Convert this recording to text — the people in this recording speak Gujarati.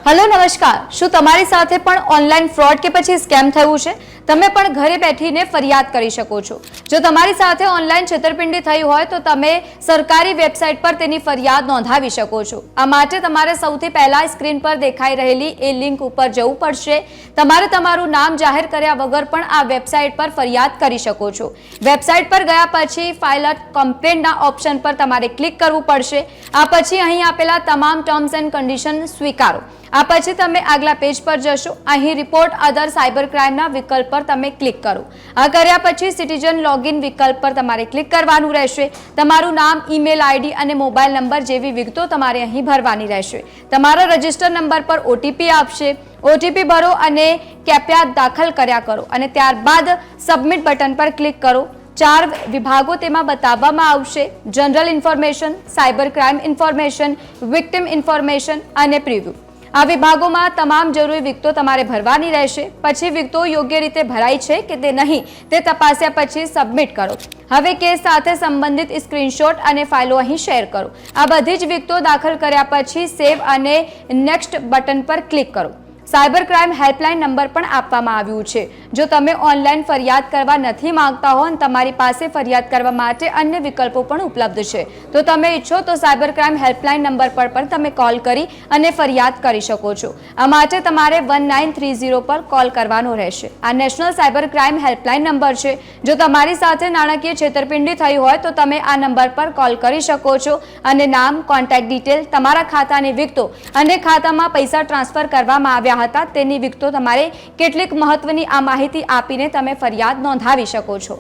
हेलो नमस्कार। શું તમારી સાથે પણ ઓનલાઈન ફ્રોડ કે પછી સ્કેમ થયું છે? તમે પણ ઘરે બેઠીને ફરિયાદ કરી શકો છો। જો તમારી સાથે ઓનલાઈન છેતરપિંડી થઈ હોય તો તમે સરકારી વેબસાઈટ પર તેની ફરિયાદ નોંધાવી શકો છો। આ માટે તમારે સૌથી પહેલા સ્ક્રીન પર દેખાઈ રહેલી એ લિંક ઉપર જવું પડશે। તમારે તમારું નામ જાહેર કર્યા વગર પણ આ વેબસાઈટ પર ફરિયાદ કરી શકો છો। વેબસાઈટ પર ગયા પછી ફાઇલ અ કમ્પ્લેન્ટના ઓપ્શન પર તમારે ક્લિક કરવું પડશે। આ પછી અહીં આપેલા તમામ ટર્મ્સ એન્ડ કન્ડિશન સ્વીકારો। આ પછી તમે આગલા પેજ પર જશો। અહીં રિપોર્ટ અધર સાયબર ક્રાઇમના વિકલ્પ પર તમે ક્લિક કરો। આ કર્યા પછી સિટીઝન લોગિન વિકલ્પ પર તમારે ક્લિક કરવાનું રહેશે। તમારું નામ, ઈમેલ આઈડી અને મોબાઈલ નંબર જેવી વિગતો તમારે અહીં ભરવાની રહેશે। તમારા રજિસ્ટર નંબર પર ઓટીપી આપશે। ઓટીપી ભરો અને કેપ્ચા દાખલ કર્યા કરો અને ત્યારબાદ સબમિટ બટન પર ક્લિક કરો। 4 વિભાગો તેમાં બતાવવામાં આવશે: general information, cyber crime information, victim information અને પ્રિવ્યુ। આ વિભાગોમાં તમામ જરૂરી વિગતો તમારે ભરવાની રહેશે। પછી વિગતો યોગ્ય રીતે ભરાઈ છે કે તે નહીં તે તપાસ્યા પછી સબમિટ કરો। હવે કેસ સાથે સંબંધિત સ્ક્રીનશોટ અને ફાઇલો અહીં શેર કરો। આ બધી જ વિગતો દાખલ કર્યા પછી સેવ અને નેક્સ્ટ બટન પર ક્લિક કરો। સાયબર ક્રાઇમ હેલ્પલાઇન નંબર પણ આપવામાં આવ્યું છે। જો તમે ઓનલાઈન ફરિયાદ કરવા નથી માંગતા હો અને તમારી પાસે ફરિયાદ કરવા માટે અન્ય વિકલ્પો પણ ઉપલબ્ધ છે તો તમે ઈચ્છો તો સાયબર ક્રાઇમ હેલ્પલાઇન નંબર પર પણ તમે કોલ કરી અને ફરિયાદ કરી શકો છો। આ માટે તમારે 1930 પર કોલ કરવાનો રહેશે। આ national cyber crime helpline number છે। જો તમારી સાથે નાણાકીય છેતરપિંડી થઈ હોય તો તમે આ નંબર પર કોલ કરી શકો છો અને નામ, કોન્ટેક્ટ ડિટેલ, તમારા ખાતાની વિગતો અને ખાતામાં પૈસા ટ્રાન્સફર કરવામાં આવ્યા હતા તેની વિગતો તમારે કેટલીક મહત્વની આ માહિતી આપીને તમે ફરિયાદ નોંધાવી શકો છો।